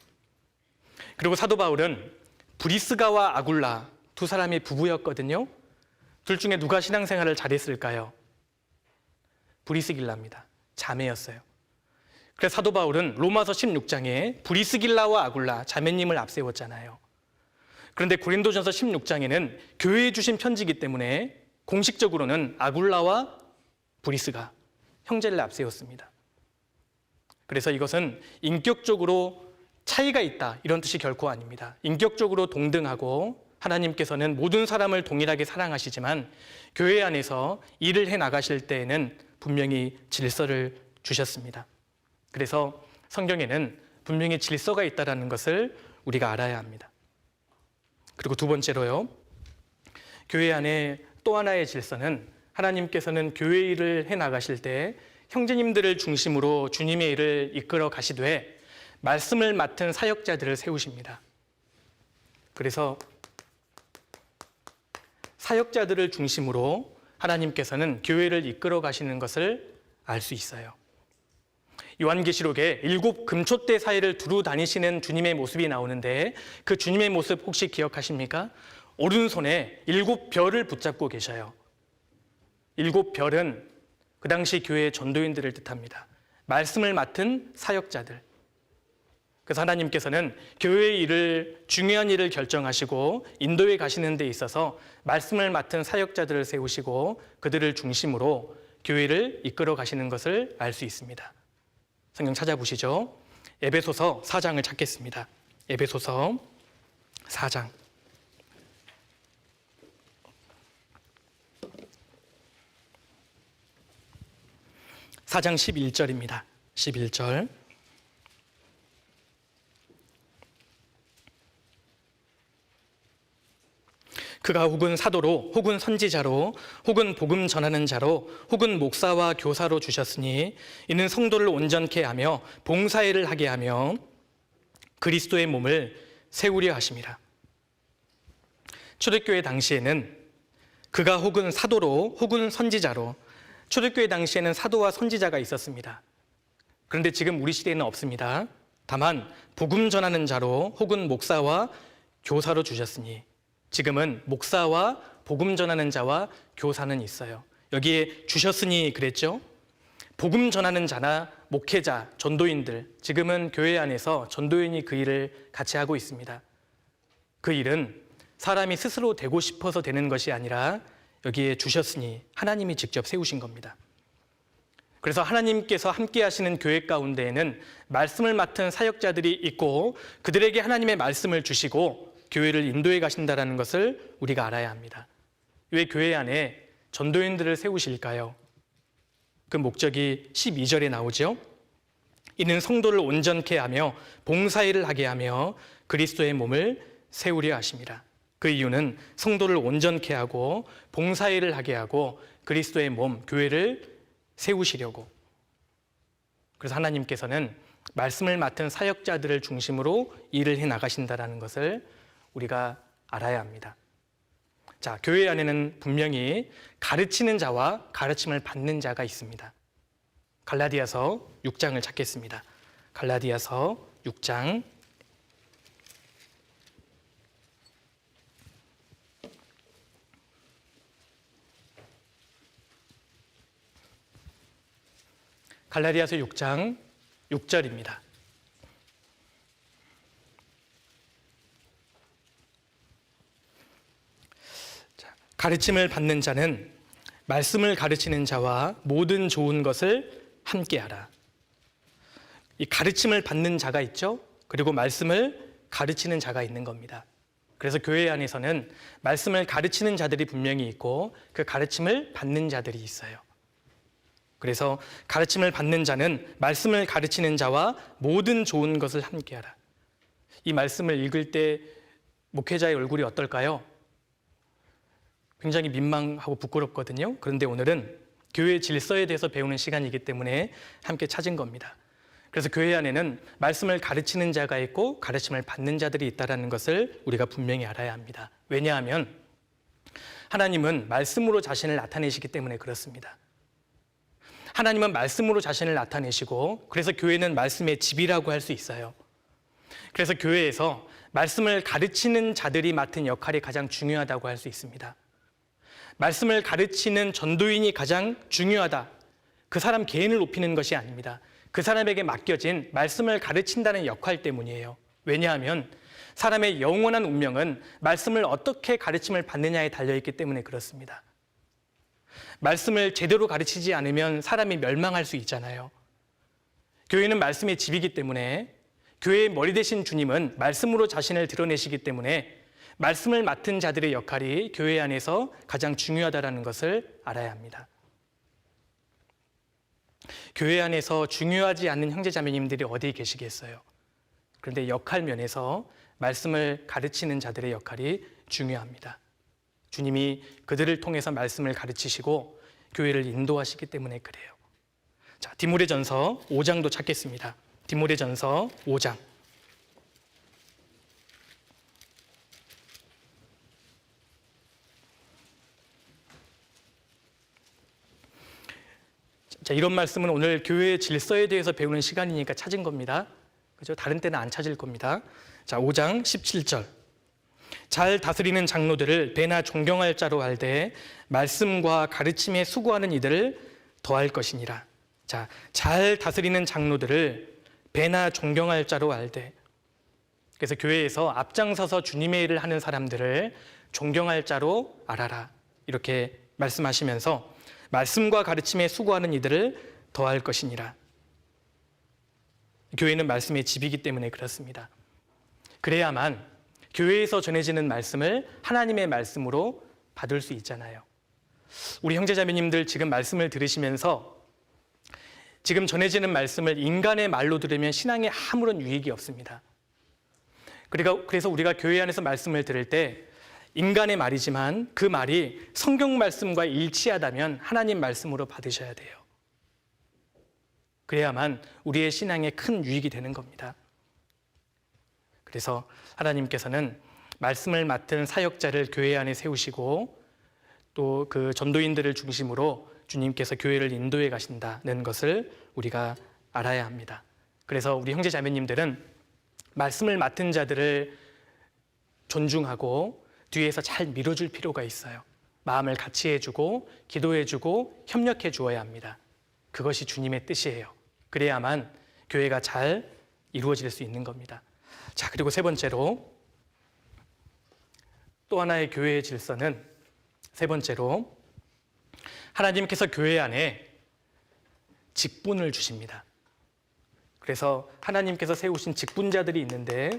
그리고 사도 바울은 브리스가와 아굴라 두 사람이 부부였거든요. 둘 중에 누가 신앙생활을 잘했을까요? 브리스길라입니다. 자매였어요. 그래서 사도 바울은 로마서 16장에 브리스길라와 아굴라 자매님을 앞세웠잖아요. 그런데 고린도전서 16장에는 교회에 주신 편지이기 때문에 공식적으로는 아굴라와 브리스가 형제를 앞세웠습니다. 그래서 이것은 인격적으로 차이가 있다 이런 뜻이 결코 아닙니다. 인격적으로 동등하고 하나님께서는 모든 사람을 동일하게 사랑하시지만 교회 안에서 일을 해 나가실 때에는 분명히 질서를 주셨습니다. 그래서 성경에는 분명히 질서가 있다는 것을 우리가 알아야 합니다. 그리고 두 번째로요, 교회 안에 또 하나의 질서는 하나님께서는 교회 일을 해 나가실 때 형제님들을 중심으로 주님의 일을 이끌어 가시되 말씀을 맡은 사역자들을 세우십니다. 그래서 사역자들을 중심으로 하나님께서는 교회를 이끌어 가시는 것을 알 수 있어요. 요한계시록에 7 금촛대 사이를 두루 다니시는 주님의 모습이 나오는데 그 주님의 모습 혹시 기억하십니까? 오른손에 7 별을 붙잡고 계셔요. 7 별은 그 당시 교회의 전도인들을 뜻합니다. 말씀을 맡은 사역자들. 그래서 하나님께서는 교회의 일을, 중요한 일을 결정하시고 인도에 가시는 데 있어서 말씀을 맡은 사역자들을 세우시고 그들을 중심으로 교회를 이끌어 가시는 것을 알 수 있습니다. 성경 찾아보시죠. 에베소서 4장을 찾겠습니다. 에베소서 4장. 4장 11절입니다. 11절. 그가 혹은 사도로 혹은 선지자로 혹은 복음 전하는 자로 혹은 목사와 교사로 주셨으니 이는 성도를 온전케 하며 봉사일을 하게 하며 그리스도의 몸을 세우려 하심이라. 초대교회 당시에는 그가 혹은 사도로 혹은 선지자로, 초대교회 당시에는 사도와 선지자가 있었습니다. 그런데 지금 우리 시대에는 없습니다. 다만 복음 전하는 자로 혹은 목사와 교사로 주셨으니, 지금은 목사와 복음 전하는 자와 교사는 있어요. 여기에 주셨으니 그랬죠. 복음 전하는 자나 목회자, 전도인들, 지금은 교회 안에서 전도인이 그 일을 같이 하고 있습니다. 그 일은 사람이 스스로 되고 싶어서 되는 것이 아니라 여기에 주셨으니 하나님이 직접 세우신 겁니다. 그래서 하나님께서 함께 하시는 교회 가운데에는 말씀을 맡은 사역자들이 있고 그들에게 하나님의 말씀을 주시고 교회를 인도해 가신다는 것을 우리가 알아야 합니다. 왜 교회 안에 전도인들을 세우실까요? 그 목적이 12절에 나오죠. 이는 성도를 온전케 하며 봉사일을 하게 하며 그리스도의 몸을 세우려 하심이라. 그 이유는 성도를 온전케 하고 봉사일을 하게 하고 그리스도의 몸, 교회를 세우시려고. 그래서 하나님께서는 말씀을 맡은 사역자들을 중심으로 일을 해 나가신다는 것을 우리가 알아야 합니다. 자, 교회 안에는 분명히 가르치는 자와 가르침을 받는 자가 있습니다. 갈라디아서 6장을 찾겠습니다. 갈라디아서 6장 6절입니다. 가르침을 받는 자는 말씀을 가르치는 자와 모든 좋은 것을 함께하라. 이 가르침을 받는 자가 있죠. 그리고 말씀을 가르치는 자가 있는 겁니다. 그래서 교회 안에서는 말씀을 가르치는 자들이 분명히 있고 그 가르침을 받는 자들이 있어요. 그래서 가르침을 받는 자는 말씀을 가르치는 자와 모든 좋은 것을 함께하라. 이 말씀을 읽을 때 목회자의 얼굴이 어떨까요? 굉장히 민망하고 부끄럽거든요. 그런데 오늘은 교회 질서에 대해서 배우는 시간이기 때문에 함께 찾은 겁니다. 그래서 교회 안에는 말씀을 가르치는 자가 있고 가르침을 받는 자들이 있다는 것을 우리가 분명히 알아야 합니다. 왜냐하면 하나님은 말씀으로 자신을 나타내시기 때문에 그렇습니다. 하나님은 말씀으로 자신을 나타내시고 그래서 교회는 말씀의 집이라고 할 수 있어요. 그래서 교회에서 말씀을 가르치는 자들이 맡은 역할이 가장 중요하다고 할 수 있습니다. 말씀을 가르치는 전도인이 가장 중요하다. 그 사람 개인을 높이는 것이 아닙니다. 그 사람에게 맡겨진 말씀을 가르친다는 역할 때문이에요. 왜냐하면 사람의 영원한 운명은 말씀을 어떻게 가르침을 받느냐에 달려있기 때문에 그렇습니다. 말씀을 제대로 가르치지 않으면 사람이 멸망할 수 있잖아요. 교회는 말씀의 집이기 때문에 교회의 머리 되신 주님은 말씀으로 자신을 드러내시기 때문에 말씀을 맡은 자들의 역할이 교회 안에서 가장 중요하다는 것을 알아야 합니다. 교회 안에서 중요하지 않는 형제자매님들이 어디 계시겠어요? 그런데 역할 면에서 말씀을 가르치는 자들의 역할이 중요합니다. 주님이 그들을 통해서 말씀을 가르치시고 교회를 인도하시기 때문에 그래요. 자, 디모데전서 5장도 찾겠습니다. 디모데전서 5장. 자, 이런 말씀은 오늘 교회의 질서에 대해서 배우는 시간이니까 찾은 겁니다. 그죠? 다른 때는 안 찾을 겁니다. 자, 5장 17절. 잘 다스리는 장로들을 배나 존경할 자로 알되 말씀과 가르침에 수고하는 이들을 더할 것이니라. 자, 잘 다스리는 장로들을 배나 존경할 자로 알되. 그래서 교회에서 앞장서서 주님의 일을 하는 사람들을 존경할 자로 알아라. 이렇게 말씀하시면서 말씀과 가르침에 수고하는 이들을 더할 것이니라. 교회는 말씀의 집이기 때문에 그렇습니다. 그래야만 교회에서 전해지는 말씀을 하나님의 말씀으로 받을 수 있잖아요. 우리 형제자매님들 지금 말씀을 들으시면서 지금 전해지는 말씀을 인간의 말로 들으면 신앙에 아무런 유익이 없습니다. 그래서 우리가 교회 안에서 말씀을 들을 때 인간의 말이지만 그 말이 성경 말씀과 일치하다면 하나님 말씀으로 받으셔야 돼요. 그래야만 우리의 신앙에 큰 유익이 되는 겁니다. 그래서 하나님께서는 말씀을 맡은 사역자를 교회 안에 세우시고 또 그 전도인들을 중심으로 주님께서 교회를 인도해 가신다는 것을 우리가 알아야 합니다. 그래서 우리 형제 자매님들은 말씀을 맡은 자들을 존중하고 뒤에서 잘 밀어줄 필요가 있어요. 마음을 같이 해주고 기도해주고 협력해 주어야 합니다. 그것이 주님의 뜻이에요. 그래야만 교회가 잘 이루어질 수 있는 겁니다. 자, 그리고 세 번째로 또 하나의 교회의 질서는 세 번째로 하나님께서 교회 안에 직분을 주십니다. 그래서 하나님께서 세우신 직분자들이 있는데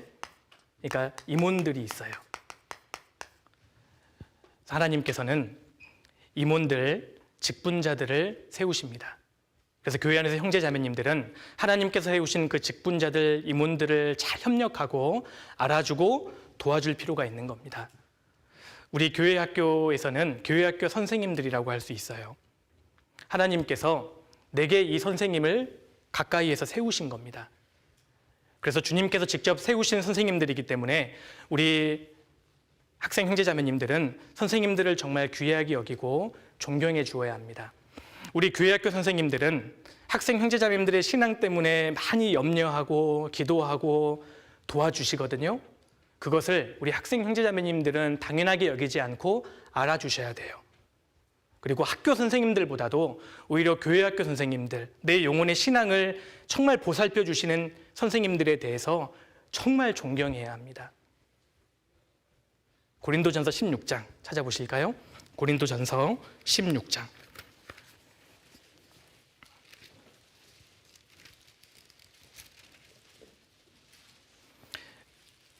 그러니까 임원들이 있어요. 하나님께서는 임원들, 직분자들을 세우십니다. 그래서 교회 안에서 형제자매님들은 하나님께서 세우신 그 직분자들, 임원들을 잘 협력하고 알아주고 도와줄 필요가 있는 겁니다. 우리 교회 학교에서는 교회 학교 선생님들이라고 할 수 있어요. 하나님께서 내게 이 선생님을 가까이에서 세우신 겁니다. 그래서 주님께서 직접 세우신 선생님들이기 때문에 우리 학생 형제자매님들은 선생님들을 정말 귀하게 여기고 존경해 주어야 합니다. 우리 교회학교 선생님들은 학생 형제자매님들의 신앙 때문에 많이 염려하고 기도하고 도와주시거든요. 그것을 우리 학생 형제자매님들은 당연하게 여기지 않고 알아주셔야 돼요. 그리고 학교 선생님들보다도 오히려 교회학교 선생님들, 내 영혼의 신앙을 정말 보살펴 주시는 선생님들에 대해서 정말 존경해야 합니다. 고린도전서 16장 찾아보실까요? 고린도전서 16장.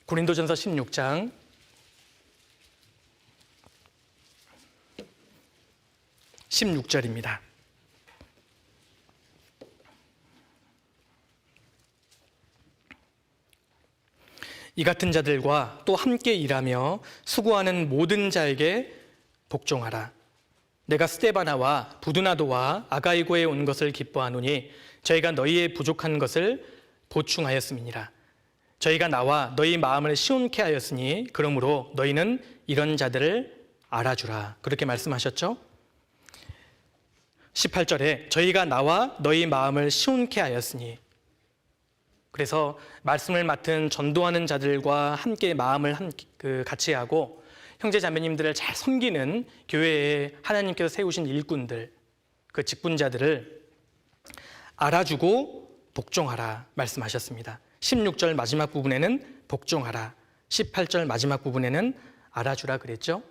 고린도전서 16장 16절입니다. 이 같은 자들과 또 함께 일하며 수고하는 모든 자에게 복종하라. 내가 스데바나와 부두나도와 아가이고에 온 것을 기뻐하노니 저희가 너희의 부족한 것을 보충하였음이니라. 저희가 나와 너희 마음을 시원케 하였으니 그러므로 너희는 이런 자들을 알아주라. 그렇게 말씀하셨죠? 18절에 저희가 나와 너희 마음을 시원케 하였으니, 그래서 말씀을 맡은 전도하는 자들과 함께 마음을 같이 하고 형제 자매님들을 잘 섬기는 교회에 하나님께서 세우신 일꾼들, 그 직분자들을 알아주고 복종하라 말씀하셨습니다. 16절 마지막 부분에는 복종하라, 18절 마지막 부분에는 알아주라 그랬죠.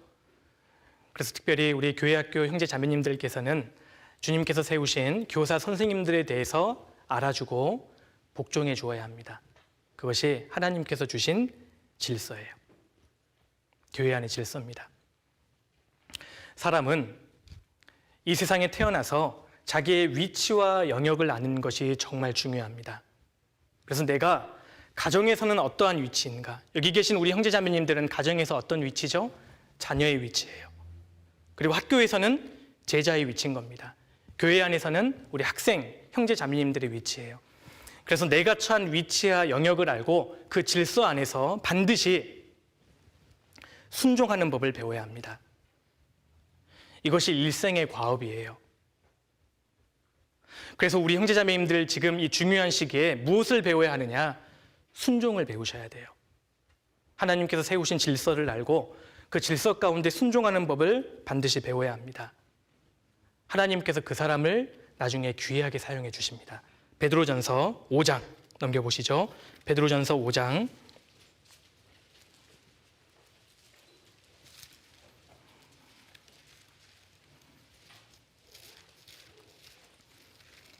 그래서 특별히 우리 교회학교 형제 자매님들께서는 주님께서 세우신 교사 선생님들에 대해서 알아주고 복종해 주어야 합니다. 그것이 하나님께서 주신 질서예요. 교회 안의 질서입니다. 사람은 이 세상에 태어나서 자기의 위치와 영역을 아는 것이 정말 중요합니다. 그래서 내가 가정에서는 어떠한 위치인가? 여기 계신 우리 형제자매님들은 가정에서 어떤 위치죠? 자녀의 위치예요. 그리고 학교에서는 제자의 위치인 겁니다. 교회 안에서는 우리 학생, 형제자매님들의 위치예요. 그래서 내가 처한 위치와 영역을 알고 그 질서 안에서 반드시 순종하는 법을 배워야 합니다. 이것이 일생의 과업이에요. 그래서 우리 형제자매님들 지금 이 중요한 시기에 무엇을 배워야 하느냐? 순종을 배우셔야 돼요. 하나님께서 세우신 질서를 알고 그 질서 가운데 순종하는 법을 반드시 배워야 합니다. 하나님께서 그 사람을 나중에 귀하게 사용해 주십니다. 베드로전서 5장 넘겨보시죠. 베드로전서 5장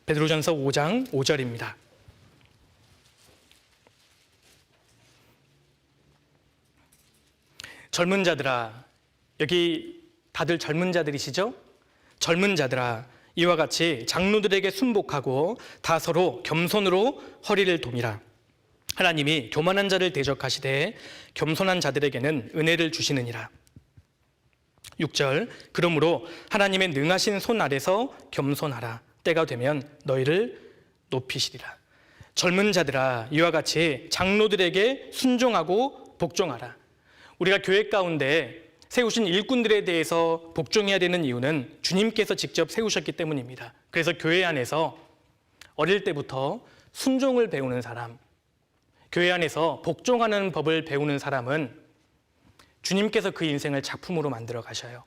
베드로전서 5장 5절입니다. 젊은 자들아, 여기 다들 젊은 자들이시죠? 젊은 자들아, 이와 같이 장로들에게 순복하고 다 서로 겸손으로 허리를 도미라. 하나님이 교만한 자를 대적하시되 겸손한 자들에게는 은혜를 주시느니라. 6절, 그러므로 하나님의 능하신 손 아래서 겸손하라. 때가 되면 너희를 높이시리라. 젊은 자들아, 이와 같이 장로들에게 순종하고 복종하라. 우리가 교회 가운데 세우신 일꾼들에 대해서 복종해야 되는 이유는 주님께서 직접 세우셨기 때문입니다. 그래서 교회 안에서 어릴 때부터 순종을 배우는 사람, 교회 안에서 복종하는 법을 배우는 사람은 주님께서 그 인생을 작품으로 만들어 가셔요.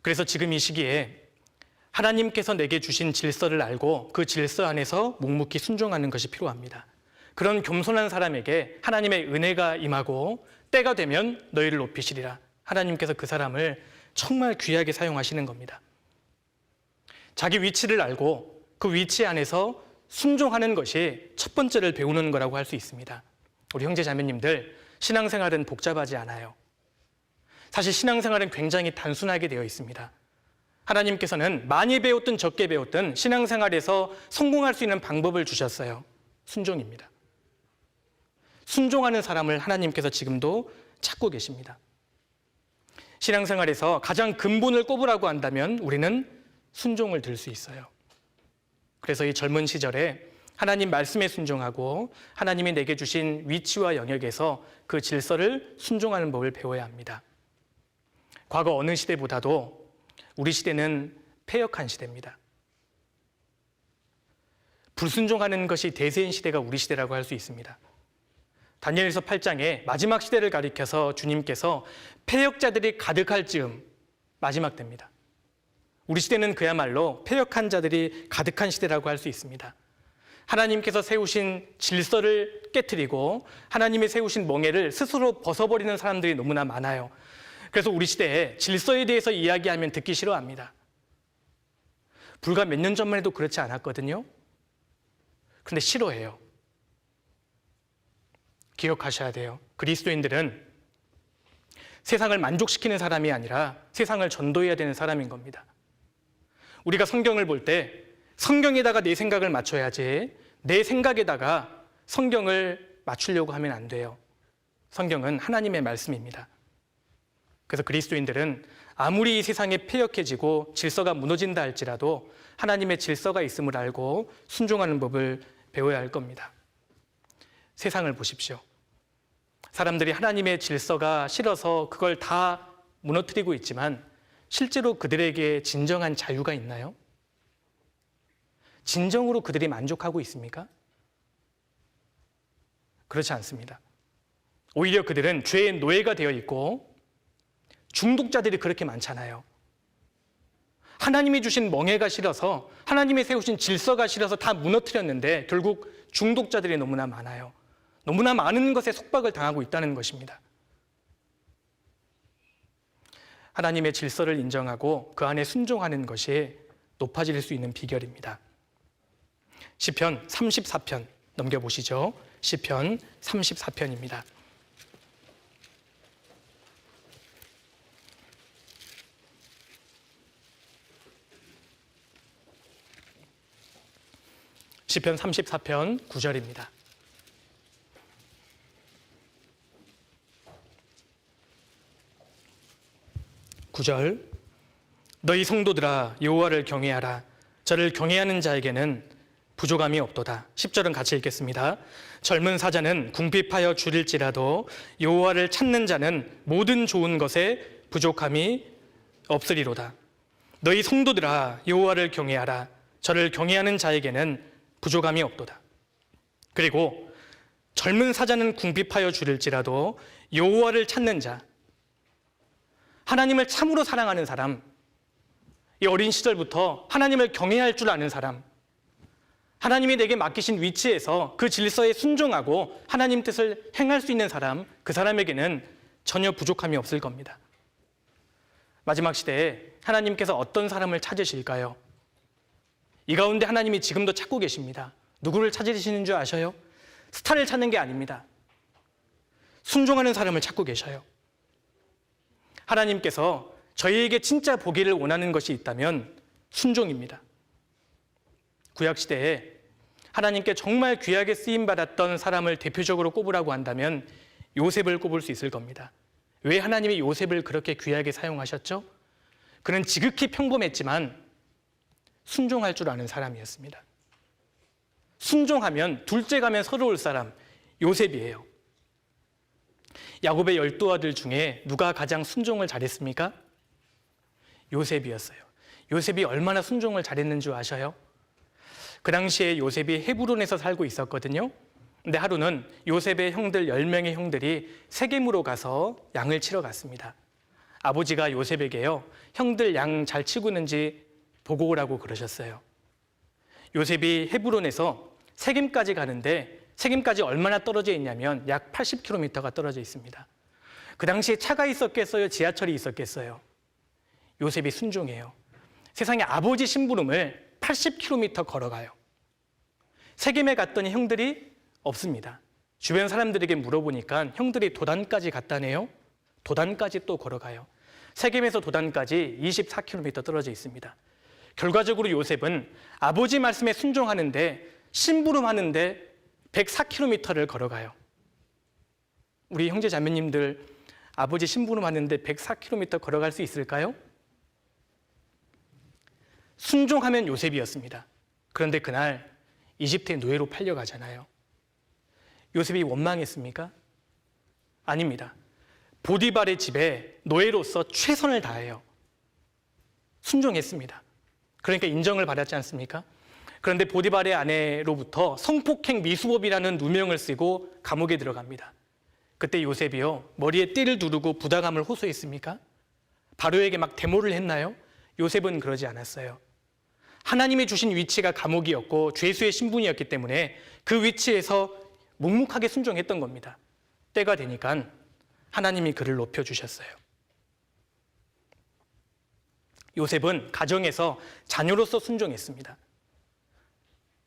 그래서 지금 이 시기에 하나님께서 내게 주신 질서를 알고 그 질서 안에서 묵묵히 순종하는 것이 필요합니다. 그런 겸손한 사람에게 하나님의 은혜가 임하고 때가 되면 너희를 높이시리라. 하나님께서 그 사람을 정말 귀하게 사용하시는 겁니다. 자기 위치를 알고 그 위치 안에서 순종하는 것이 첫 번째를 배우는 거라고 할 수 있습니다. 우리 형제 자매님들, 신앙생활은 복잡하지 않아요. 사실 신앙생활은 굉장히 단순하게 되어 있습니다. 하나님께서는 많이 배웠든 적게 배웠든 신앙생활에서 성공할 수 있는 방법을 주셨어요. 순종입니다. 순종하는 사람을 하나님께서 지금도 찾고 계십니다. 신앙생활에서 가장 근본을 꼽으라고 한다면 우리는 순종을 들 수 있어요. 그래서 이 젊은 시절에 하나님 말씀에 순종하고 하나님이 내게 주신 위치와 영역에서 그 질서를 순종하는 법을 배워야 합니다. 과거 어느 시대보다도 우리 시대는 패역한 시대입니다. 불순종하는 것이 대세인 시대가 우리 시대라고 할 수 있습니다. 다니엘서 8장에 마지막 시대를 가리켜서 주님께서 패역자들이 가득할 즈음 마지막 때입니다. 우리 시대는 그야말로 패역한 자들이 가득한 시대라고 할 수 있습니다. 하나님께서 세우신 질서를 깨트리고 하나님이 세우신 멍에를 스스로 벗어버리는 사람들이 너무나 많아요. 그래서 우리 시대에 질서에 대해서 이야기하면 듣기 싫어합니다. 불과 몇 년 전만 해도 그렇지 않았거든요. 그런데 싫어해요. 기억하셔야 돼요. 그리스도인들은 세상을 만족시키는 사람이 아니라 세상을 전도해야 되는 사람인 겁니다. 우리가 성경을 볼 때 성경에다가 내 생각을 맞춰야지 내 생각에다가 성경을 맞추려고 하면 안 돼요. 성경은 하나님의 말씀입니다. 그래서 그리스도인들은 아무리 이 세상이 패역해지고 질서가 무너진다 할지라도 하나님의 질서가 있음을 알고 순종하는 법을 배워야 할 겁니다. 세상을 보십시오. 사람들이 하나님의 질서가 싫어서 그걸 다 무너뜨리고 있지만 실제로 그들에게 진정한 자유가 있나요? 진정으로 그들이 만족하고 있습니까? 그렇지 않습니다. 오히려 그들은 죄의 노예가 되어 있고 중독자들이 그렇게 많잖아요. 하나님이 주신 멍에가 싫어서 하나님이 세우신 질서가 싫어서 다 무너뜨렸는데 결국 중독자들이 너무나 많아요. 너무나 많은 것에 속박을 당하고 있다는 것입니다. 하나님의 질서를 인정하고 그 안에 순종하는 것이 높아질 수 있는 비결입니다. 시편 34편 넘겨보시죠. 시편 34편입니다. 시편 34편 9절입니다. (9절) 너희 성도들아 여호와를 경외하라. 저를 경외하는 자에게는 부족함이 없도다. 10절은 같이 읽겠습니다. 젊은 사자는 궁핍하여 줄일지라도 여호와를 찾는 자는 모든 좋은 것에 부족함이 없으리로다. 너희 성도들아 여호와를 경외하라. 저를 경외하는 자에게는 부족함이 없도다. 그리고 젊은 사자는 궁핍하여 줄일지라도 여호와를 찾는 자, 하나님을 참으로 사랑하는 사람, 이 어린 시절부터 하나님을 경외할 줄 아는 사람, 하나님이 내게 맡기신 위치에서 그 질서에 순종하고 하나님 뜻을 행할 수 있는 사람, 그 사람에게는 전혀 부족함이 없을 겁니다. 마지막 시대에 하나님께서 어떤 사람을 찾으실까요? 이 가운데 하나님이 지금도 찾고 계십니다. 누구를 찾으시는 줄 아셔요? 스타를 찾는 게 아닙니다. 순종하는 사람을 찾고 계셔요. 하나님께서 저희에게 진짜 보기를 원하는 것이 있다면 순종입니다. 구약시대에 하나님께 정말 귀하게 쓰임받았던 사람을 대표적으로 꼽으라고 한다면 요셉을 꼽을 수 있을 겁니다. 왜 하나님이 요셉을 그렇게 귀하게 사용하셨죠? 그는 지극히 평범했지만 순종할 줄 아는 사람이었습니다. 순종하면 둘째 가면 서러울 사람, 요셉이에요. 야곱의 12아들 중에 누가 가장 순종을 잘했습니까? 요셉이었어요. 요셉이 얼마나 순종을 잘했는 줄 아셔요? 그 당시에 요셉이 헤브론에서 살고 있었거든요. 근데 하루는 요셉의 형들 10명의 형들이 세겜으로 가서 양을 치러 갔습니다. 아버지가 요셉에게요, 형들 양 잘 치고 있는지 보고 오라고 그러셨어요. 요셉이 헤브론에서 세겜까지 가는데 세겜까지 얼마나 떨어져 있냐면 약 80km가 떨어져 있습니다. 그 당시에 차가 있었겠어요? 지하철이 있었겠어요? 요셉이 순종해요. 세상에 아버지 심부름을 80km 걸어가요. 세겜에 갔더니 형들이 없습니다. 주변 사람들에게 물어보니까 형들이 도단까지 갔다네요. 도단까지 또 걸어가요. 세겜에서 도단까지 24km 떨어져 있습니다. 결과적으로 요셉은 아버지 말씀에 순종하는데 심부름하는데 104km를 걸어가요. 우리 형제 자매님들 아버지 심부름하는데 104km 걸어갈 수 있을까요? 순종하면 요셉이었습니다. 그런데 그날 이집트의 노예로 팔려가잖아요. 요셉이 원망했습니까? 아닙니다. 보디발의 집에 노예로서 최선을 다해요. 순종했습니다. 그러니까 인정을 받았지 않습니까? 그런데 보디발의 아내로부터 성폭행 미수법이라는 누명을 쓰고 감옥에 들어갑니다. 그때 요셉이요, 머리에 띠를 두르고 부당함을 호소했습니까? 바로에게 막 데모를 했나요? 요셉은 그러지 않았어요. 하나님이 주신 위치가 감옥이었고 죄수의 신분이었기 때문에 그 위치에서 묵묵하게 순종했던 겁니다. 때가 되니까 하나님이 그를 높여주셨어요. 요셉은 가정에서 자녀로서 순종했습니다.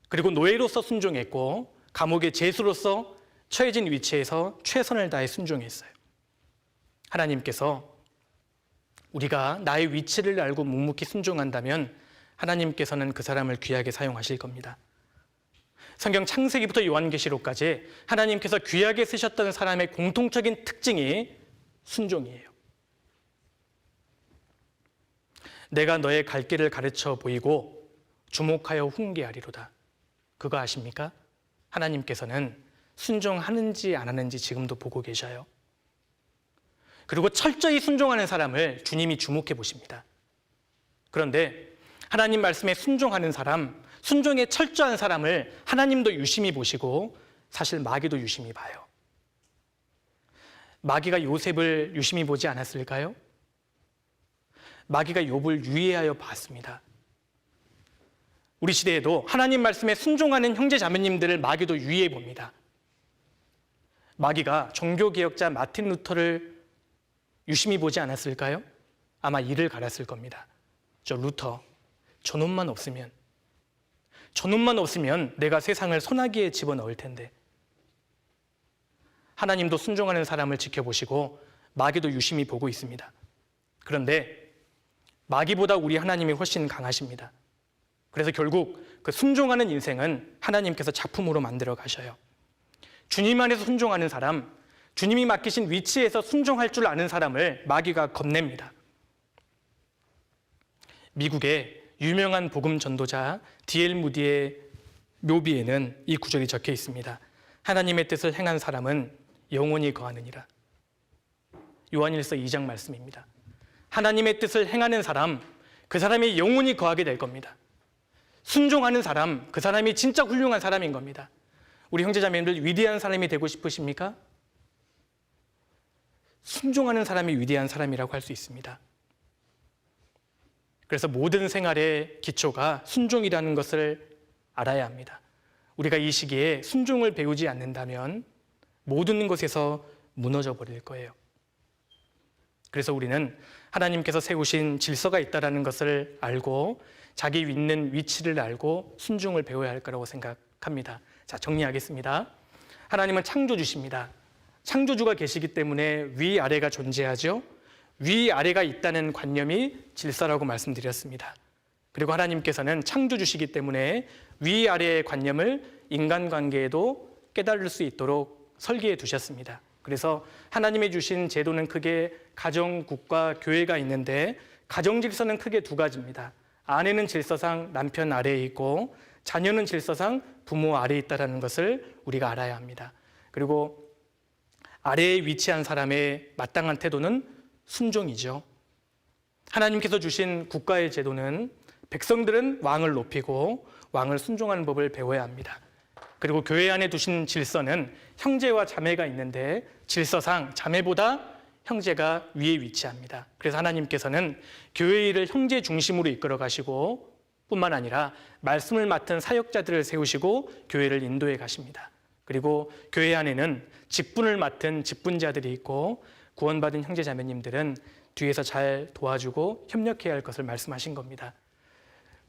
그리고 노예로서 순종했고 감옥의 죄수로서 처해진 위치에서 최선을 다해 순종했어요. 하나님께서 우리가 나의 위치를 알고 묵묵히 순종한다면 하나님께서는 그 사람을 귀하게 사용하실 겁니다. 성경 창세기부터 요한계시록까지 하나님께서 귀하게 쓰셨던 사람의 공통적인 특징이 순종이에요. 내가 너의 갈 길을 가르쳐 보이고 주목하여 훈계하리로다. 그거 아십니까? 하나님께서는 순종하는지 안 하는지 지금도 보고 계셔요. 그리고 철저히 순종하는 사람을 주님이 주목해 보십니다. 그런데 하나님 말씀에 순종하는 사람, 순종에 철저한 사람을 하나님도 유심히 보시고 사실 마귀도 유심히 봐요. 마귀가 요셉을 유심히 보지 않았을까요? 마귀가 욥을 유예하여 봤습니다. 우리 시대에도 하나님 말씀에 순종하는 형제 자매님들을 마귀도 유예해 봅니다. 마귀가 종교개혁자 마틴 루터를 유심히 보지 않았을까요? 아마 이를 갈았을 겁니다. 저 루터, 저놈만 없으면 내가 세상을 소나기에 집어넣을 텐데. 하나님도 순종하는 사람을 지켜보시고 마귀도 유심히 보고 있습니다. 그런데 마귀보다 우리 하나님이 훨씬 강하십니다. 그래서 결국 그 순종하는 인생은 하나님께서 작품으로 만들어 가셔요. 주님 안에서 순종하는 사람, 주님이 맡기신 위치에서 순종할 줄 아는 사람을 마귀가 겁냅니다. 미국의 유명한 복음 전도자 D.L. 무디의 묘비에는 이 구절이 적혀 있습니다. 하나님의 뜻을 행한 사람은 영원히 거하느니라. 요한일서 2장 말씀입니다. 하나님의 뜻을 행하는 사람, 그 사람이 영원히 거하게 될 겁니다. 순종하는 사람, 그 사람이 진짜 훌륭한 사람인 겁니다. 우리 형제자매님들 위대한 사람이 되고 싶으십니까? 순종하는 사람이 위대한 사람이라고 할 수 있습니다. 그래서 모든 생활의 기초가 순종이라는 것을 알아야 합니다. 우리가 이 시기에 순종을 배우지 않는다면 모든 것에서 무너져 버릴 거예요. 그래서 우리는 하나님께서 세우신 질서가 있다는 것을 알고 자기 있는 위치를 알고 순종을 배워야 할 거라고 생각합니다. 자, 정리하겠습니다. 하나님은 창조주십니다. 창조주가 계시기 때문에 위아래가 존재하죠. 위아래가 있다는 관념이 질서라고 말씀드렸습니다. 그리고 하나님께서는 창조주시기 때문에 위아래의 관념을 인간관계에도 깨달을 수 있도록 설계해 두셨습니다. 그래서 하나님이 주신 제도는 크게 가정, 국가, 교회가 있는데 가정 질서는 크게 두 가지입니다. 아내는 질서상 남편 아래에 있고 자녀는 질서상 부모 아래에 있다는 것을 우리가 알아야 합니다. 그리고 아래에 위치한 사람의 마땅한 태도는 순종이죠. 하나님께서 주신 국가의 제도는 백성들은 왕을 높이고 왕을 순종하는 법을 배워야 합니다. 그리고 교회 안에 두신 질서는 형제와 자매가 있는데 질서상 자매보다 형제가 위에 위치합니다. 그래서 하나님께서는 교회 일을 형제 중심으로 이끌어 가시고 뿐만 아니라 말씀을 맡은 사역자들을 세우시고 교회를 인도해 가십니다. 그리고 교회 안에는 직분을 맡은 직분자들이 있고 구원받은 형제 자매님들은 뒤에서 잘 도와주고 협력해야 할 것을 말씀하신 겁니다.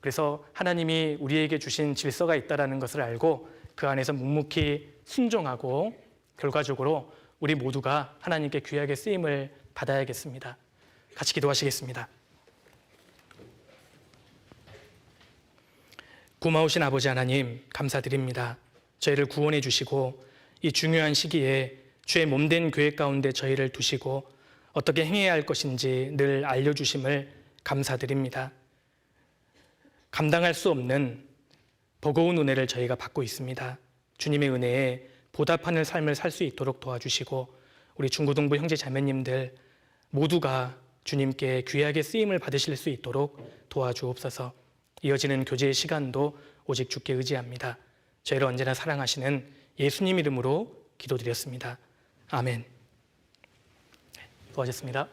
그래서 하나님이 우리에게 주신 질서가 있다는 것을 알고 그 안에서 묵묵히 순종하고 결과적으로 우리 모두가 하나님께 귀하게 쓰임을 받아야겠습니다. 같이 기도하시겠습니다. 고마우신 아버지 하나님, 감사드립니다. 저희를 구원해 주시고 이 중요한 시기에 주의 몸된 교회 가운데 저희를 두시고 어떻게 행해야 할 것인지 늘 알려주심을 감사드립니다. 감당할 수 없는 버거운 은혜를 저희가 받고 있습니다. 주님의 은혜에 보답하는 삶을 살 수 있도록 도와주시고 우리 중고등부 형제 자매님들 모두가 주님께 귀하게 쓰임을 받으실 수 있도록 도와주옵소서. 이어지는 교제의 시간도 오직 주께 의지합니다. 저희를 언제나 사랑하시는 예수님 이름으로 기도드렸습니다. 아멘. 수고하셨습니다.